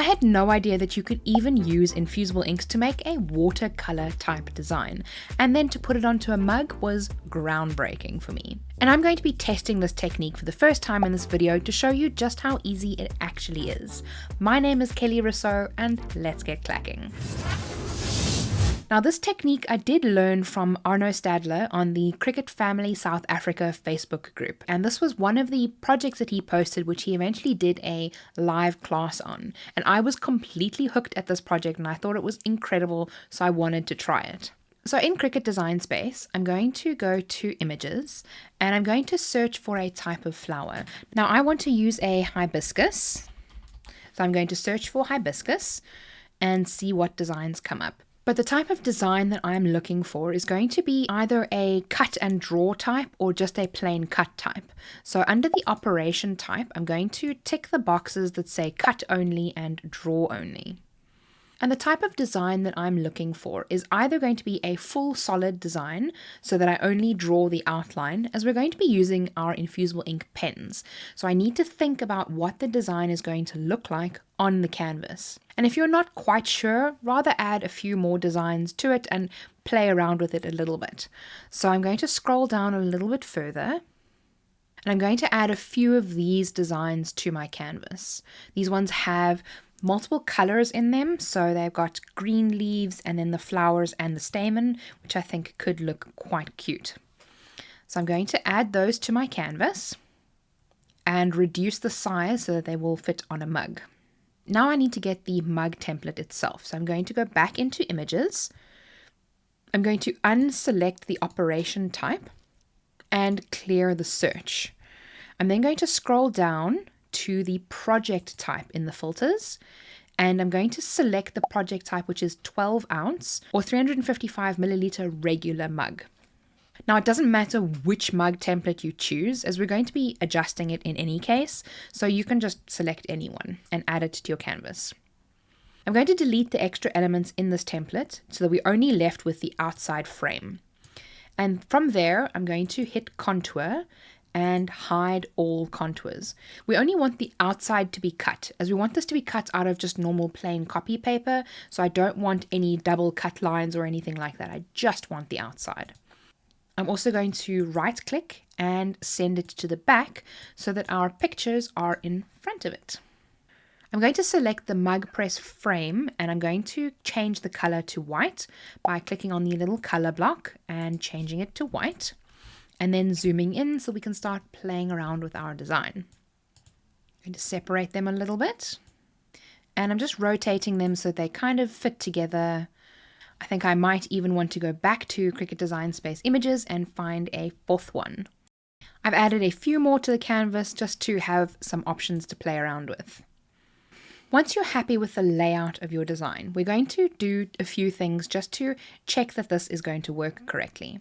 I had no idea that you could even use infusible inks to make a watercolor type design, and then to put it onto a mug was groundbreaking for me. And I'm going to be testing this technique for the first time in this video to show you just how easy it actually is. My name is Kelly Rossouw, and let's get clacking. Now, this technique I did learn from Arno Stadler on the Cricut Family South Africa Facebook group, and this was one of the projects that he posted, which he eventually did a live class on. And I was completely hooked at this project, and I thought it was incredible, so I wanted to try it. So in Cricut Design Space, I'm going to go to Images, and I'm going to search for a type of flower. Now, I want to use a hibiscus, so I'm going to search for hibiscus and see what designs come up. But the type of design that I'm looking for is going to be either a cut and draw type or just a plain cut type. So under the operation type, I'm going to tick the boxes that say cut only and draw only. And the type of design that I'm looking for is either going to be a full solid design, so that I only draw the outline, as we're going to be using our Infusible Ink pens. So I need to think about what the design is going to look like on the canvas. And if you're not quite sure, rather add a few more designs to it and play around with it a little bit. So I'm going to scroll down a little bit further, and I'm going to add a few of these designs to my canvas. These ones have multiple colors in them, so they've got green leaves and then the flowers and the stamen, which I think could look quite cute. So I'm going to add those to my canvas and reduce the size so that they will fit on a mug. Now I need to get the mug template itself, so I'm going to go back into Images. I'm going to unselect the operation type and clear the search. I'm then going to scroll down to the project type in the filters, and I'm going to select the project type, which is 12 ounce or 355 milliliter regular mug. Now, it doesn't matter which mug template you choose, as we're going to be adjusting it in any case, so you can just select any one and add it to your canvas. I'm going to delete the extra elements in this template so that we're only left with the outside frame. And from there, I'm going to hit Contour and hide all contours. We only want the outside to be cut, as we want this to be cut out of just normal plain copy paper, so I don't want any double cut lines or anything like that. I just want the outside. I'm also going to right click and send it to the back so that our pictures are in front of it. I'm going to select the mug press frame, and I'm going to change the color to white by clicking on the little color block and changing it to white, and then zooming in so we can start playing around with our design. I'm going to separate them a little bit, and I'm just rotating them so they kind of fit together. I think I might even want to go back to Cricut Design Space Images and find a fourth one. I've added a few more to the canvas just to have some options to play around with. Once you're happy with the layout of your design, we're going to do a few things just to check that this is going to work correctly.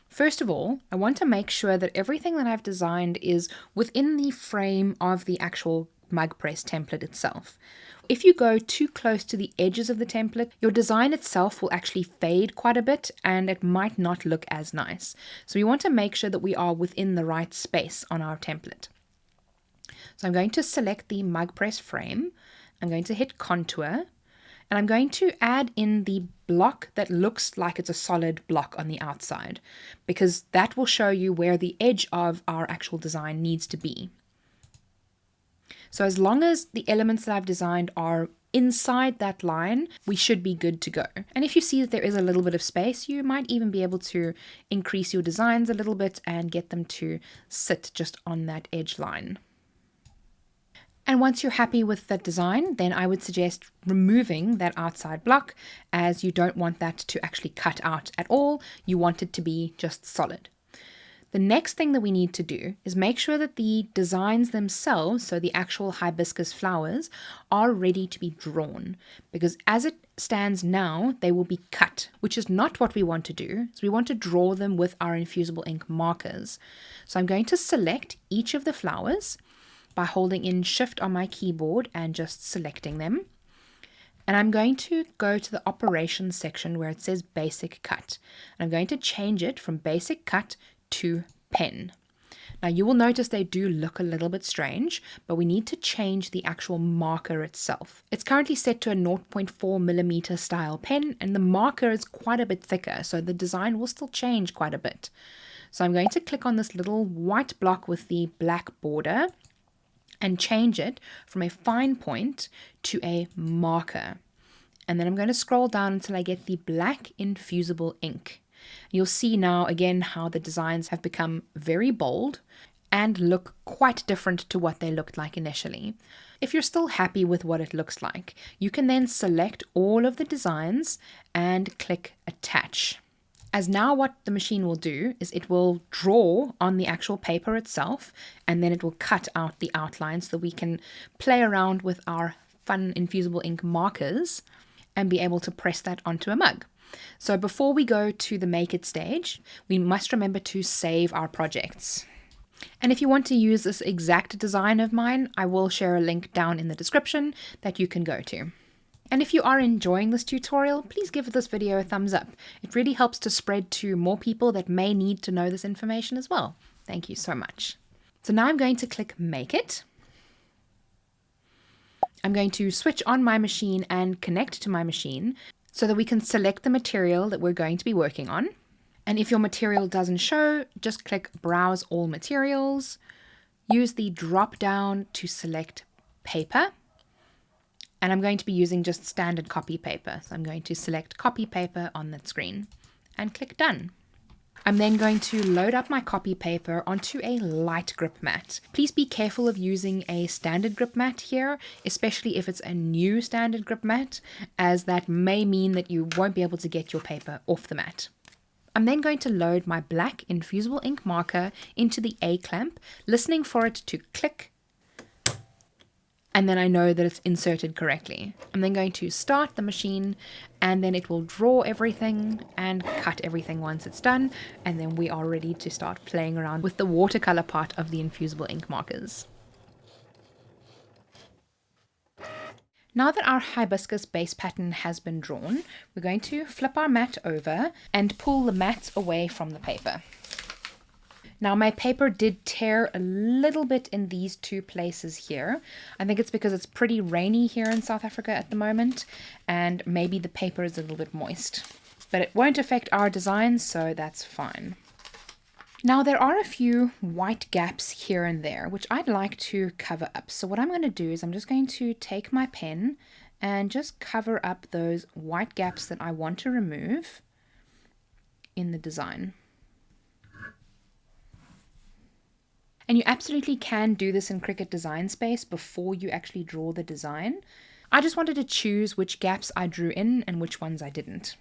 First of all, I want to make sure that everything that I've designed is within the frame of the actual mug press template itself. If you go too close to the edges of the template, your design itself will actually fade quite a bit and it might not look as nice. So we want to make sure that we are within the right space on our template. So I'm going to select the mug press frame. I'm going to hit Contour, and I'm going to add in the block that looks like it's a solid block on the outside, because that will show you where the edge of our actual design needs to be. So as long as the elements that I've designed are inside that line, we should be good to go. And if you see that there is a little bit of space, you might even be able to increase your designs a little bit and get them to sit just on that edge line. And once you're happy with that design, then I would suggest removing that outside block, as you don't want that to actually cut out at all. You want it to be just solid. The next thing that we need to do is make sure that the designs themselves, so the actual hibiscus flowers, are ready to be drawn, because as it stands now, they will be cut, which is not what we want to do. So we want to draw them with our Infusible Ink markers. So I'm going to select each of the flowers by holding in Shift on my keyboard and just selecting them. And I'm going to go to the operations section where it says Basic Cut. And I'm going to change it from Basic Cut to Pen. Now you will notice they do look a little bit strange, but we need to change the actual marker itself. It's currently set to a 0.4mm style pen, and the marker is quite a bit thicker, so the design will still change quite a bit. So I'm going to click on this little white block with the black border and change it from a fine point to a marker. And then I'm going to scroll down until I get the black infusible ink. You'll see now again how the designs have become very bold and look quite different to what they looked like initially. If you're still happy with what it looks like, you can then select all of the designs and click attach. As now what the machine will do is it will draw on the actual paper itself, and then it will cut out the outline so that we can play around with our fun infusible ink markers and be able to press that onto a mug. So before we go to the make it stage, we must remember to save our projects. And if you want to use this exact design of mine, I will share a link down in the description that you can go to. And if you are enjoying this tutorial, please give this video a thumbs up. It really helps to spread to more people that may need to know this information as well. Thank you so much. So now I'm going to click Make It. I'm going to switch on my machine and connect to my machine so that we can select the material that we're going to be working on. And if your material doesn't show, just click Browse All Materials. Use the drop down to select Paper. And I'm going to be using just standard copy paper. So I'm going to select copy paper on that screen and click done. I'm then going to load up my copy paper onto a light grip mat. Please be careful of using a standard grip mat here, especially if it's a new standard grip mat, as that may mean that you won't be able to get your paper off the mat. I'm then going to load my black infusible ink marker into the A clamp, listening for it to click, and then I know that it's inserted correctly. I'm then going to start the machine, and then it will draw everything and cut everything once it's done, and then we are ready to start playing around with the watercolor part of the infusible ink markers. Now that our hibiscus base pattern has been drawn, we're going to flip our mat over and pull the mat away from the paper. Now my paper did tear a little bit in these two places here. I think it's because it's pretty rainy here in South Africa at the moment, and maybe the paper is a little bit moist. But it won't affect our design, so that's fine. Now there are a few white gaps here and there, which I'd like to cover up. So what I'm going to do is I'm just going to take my pen and just cover up those white gaps that I want to remove in the design. And you absolutely can do this in Cricut Design Space before you actually draw the design. I just wanted to choose which gaps I drew in and which ones I didn't.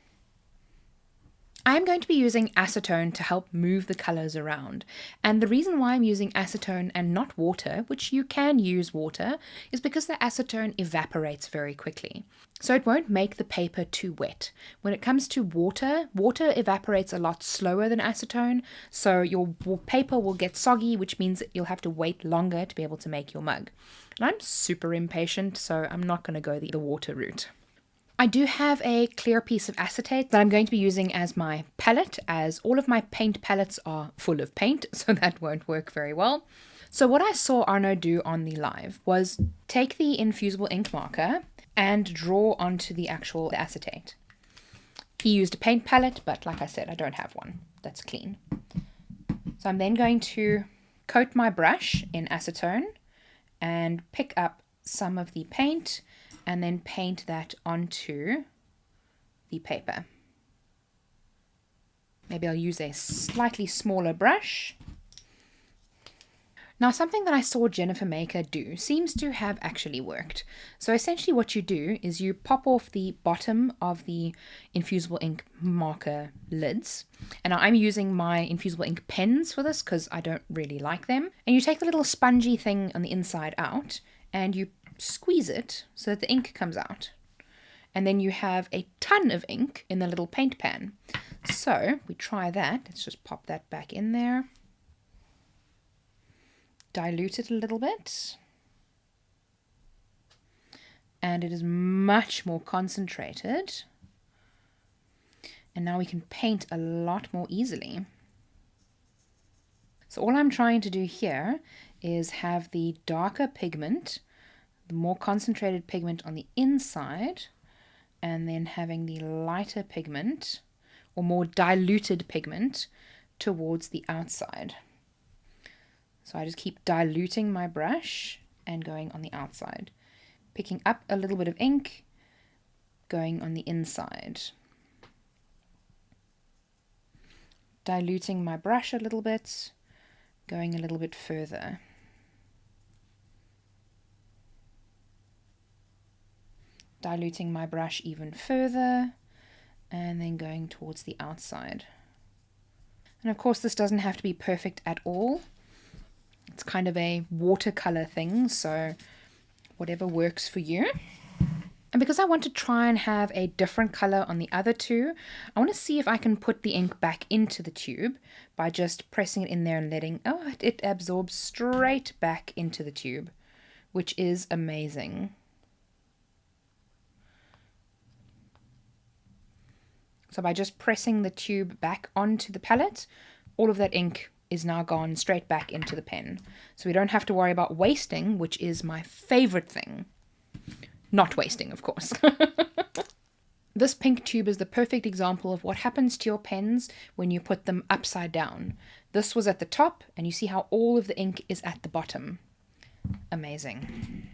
I am going to be using acetone to help move the colors around. And the reason why I'm using acetone and not water, which you can use water, is because the acetone evaporates very quickly. So it won't make the paper too wet. When it comes to water, water evaporates a lot slower than acetone, so your paper will get soggy, which means that you'll have to wait longer to be able to make your mug. And I'm super impatient, so I'm not going to go the water route. I do have a clear piece of acetate that I'm going to be using as my palette, as all of my paint palettes are full of paint, so that won't work very well. So what I saw Arno do on the live was take the infusible ink marker and draw onto the actual acetate. He used a paint palette, but like I said, I don't have one that's clean. So I'm then going to coat my brush in acetone and pick up some of the paint and then paint that onto the paper. Maybe I'll use a slightly smaller brush. Now something that I saw Jennifer Maker do seems to have actually worked. So essentially what you do is you pop off the bottom of the infusible ink marker lids. And I'm using my infusible ink pens for this because I don't really like them. And you take the little spongy thing on the inside out and you squeeze it so that the ink comes out. And then you have a ton of ink in the little paint pan. So we try that. Let's just pop that back in there. Dilute it a little bit. And it is much more concentrated. And now we can paint a lot more easily. So all I'm trying to do here is have the darker pigment, the more concentrated pigment on the inside, and then having the lighter pigment or more diluted pigment towards the outside. So I just keep diluting my brush and going on the outside, picking up a little bit of ink, going on the inside, diluting my brush a little bit, going a little bit further. Diluting my brush even further, and then going towards the outside. And of course this doesn't have to be perfect at all. It's kind of a watercolor thing, so whatever works for you. And because I want to try and have a different color on the other two, I want to see if I can put the ink back into the tube by just pressing it in there and letting, it absorbs straight back into the tube, which is amazing. So by just pressing the tube back onto the palette, all of that ink is now gone straight back into the pen. So we don't have to worry about wasting, which is my favorite thing. Not wasting, of course. This pink tube is the perfect example of what happens to your pens when you put them upside down. This was at the top, and you see how all of the ink is at the bottom. Amazing.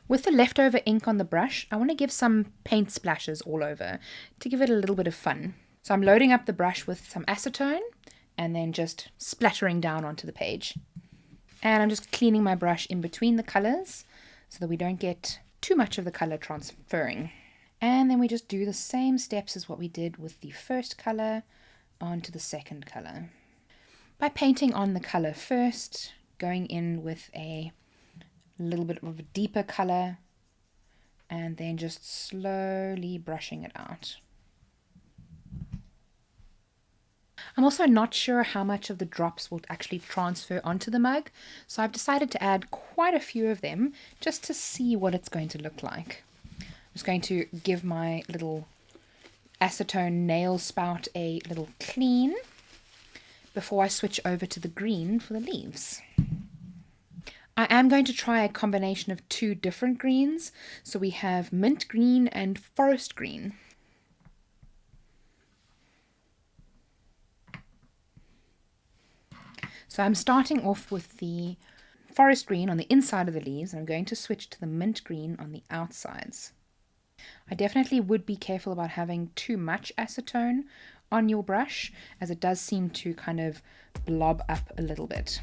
With the leftover ink on the brush, I want to give some paint splashes all over to give it a little bit of fun. So I'm loading up the brush with some acetone and then just splattering down onto the page. And I'm just cleaning my brush in between the colors so that we don't get too much of the color transferring. And then we just do the same steps as what we did with the first color onto the second color. By painting on the color first, going in with a little bit of a deeper color, and then just slowly brushing it out. I'm also not sure how much of the drops will actually transfer onto the mug, so I've decided to add quite a few of them just to see what it's going to look like. I'm just going to give my little acetone nail spout a little clean before I switch over to the green for the leaves. I am going to try a combination of two different greens. So we have mint green and forest green. So I'm starting off with the forest green on the inside of the leaves, and I'm going to switch to the mint green on the outsides. I definitely would be careful about having too much acetone on your brush, as it does seem to kind of blob up a little bit.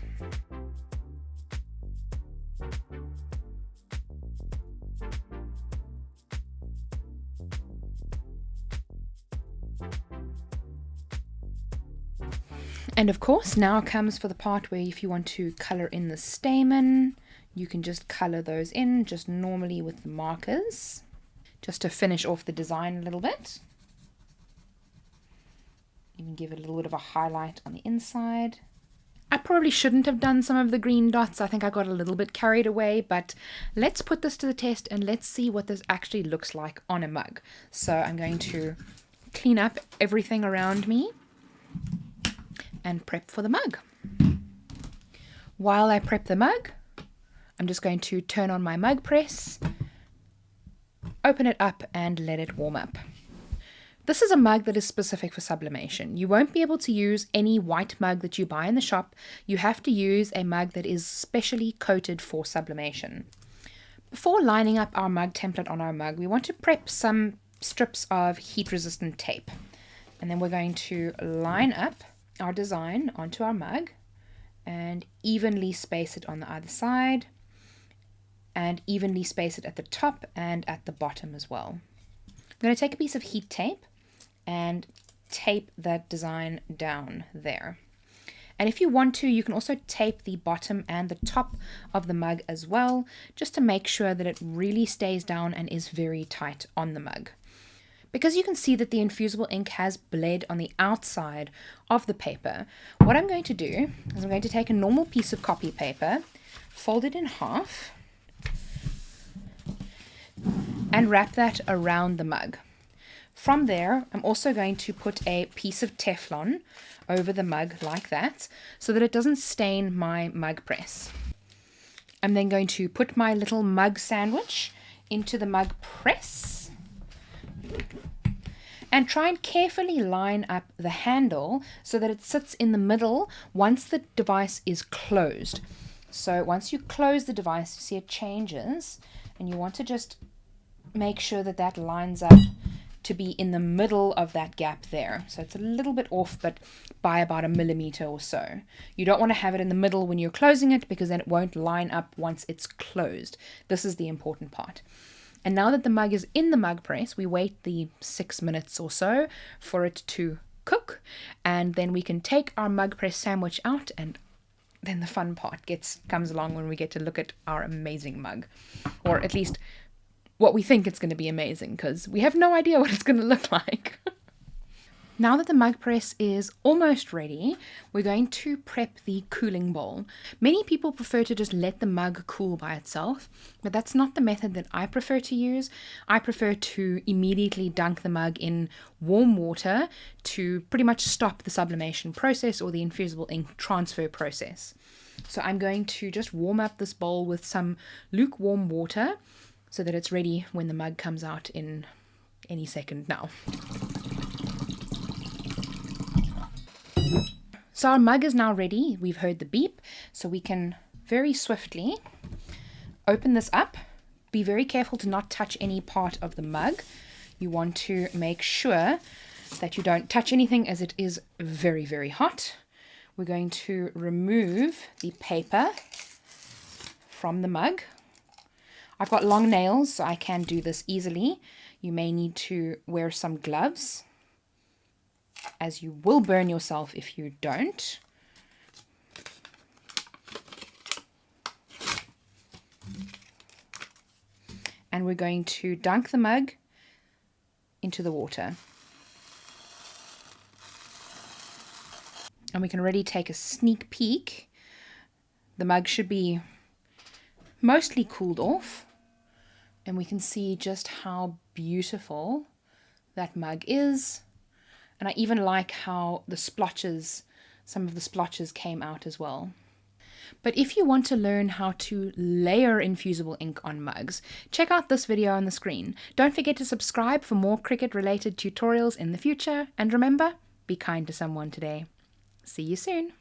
And of course, now comes for the part where if you want to color in the stamen, you can just color those in just normally with the markers, just to finish off the design a little bit. You can give it a little bit of a highlight on the inside. I probably shouldn't have done some of the green dots. I think I got a little bit carried away, but let's put this to the test and let's see what this actually looks like on a mug. So I'm going to clean up everything around me and prep for the mug. While I prep the mug, I'm just going to turn on my mug press, open it up and let it warm up. This is a mug that is specific for sublimation. You won't be able to use any white mug that you buy in the shop. You have to use a mug that is specially coated for sublimation. Before lining up our mug template on our mug, we want to prep some strips of heat-resistant tape. And then we're going to line up our design onto our mug and evenly space it on the other side and evenly space it at the top and at the bottom as well. I'm going to take a piece of heat tape and tape that design down there. And if you want to, you can also tape the bottom and the top of the mug as well, just to make sure that it really stays down and is very tight on the mug. Because you can see that the infusible ink has bled on the outside of the paper, what I'm going to do is I'm going to take a normal piece of copy paper, fold it in half, and wrap that around the mug. From there, I'm also going to put a piece of Teflon over the mug like that so that it doesn't stain my mug press. I'm then going to put my little mug sandwich into the mug press and try and carefully line up the handle so that it sits in the middle once the device is closed. So once you close the device, you see it changes, and you want to just make sure that that lines up to be in the middle of that gap there. So it's a little bit off, but by about 1 millimeter or so. You don't want to have it in the middle when you're closing it, because then it won't line up once it's closed. This is the important part. And now that the mug is in the mug press, we wait the 6 minutes or so for it to cook, and then we can take our mug press sandwich out, and then the fun part comes along when we get to look at our amazing mug. Or at least what we think it's going to be amazing, because we have no idea what it's going to look like. Now that the mug press is almost ready, we're going to prep the cooling bowl. Many people prefer to just let the mug cool by itself, but that's not the method that I prefer to use. I prefer to immediately dunk the mug in warm water to pretty much stop the sublimation process or the infusible ink transfer process. So I'm going to just warm up this bowl with some lukewarm water so that it's ready when the mug comes out in any second now. So our mug is now ready. We've heard the beep, so we can very swiftly open this up. Be very careful to not touch any part of the mug. You want to make sure that you don't touch anything, as it is very, very hot. We're going to remove the paper from the mug. I've got long nails, so I can do this easily. You may need to wear some gloves, as you will burn yourself if you don't. And we're going to dunk the mug into the water. And we can already take a sneak peek. The mug should be mostly cooled off, and we can see just how beautiful that mug is. And I even like how the splotches, some of the splotches came out as well. But if you want to learn how to layer infusible ink on mugs, check out this video on the screen. Don't forget to subscribe for more Cricut related tutorials in the future. And remember, be kind to someone today. See you soon.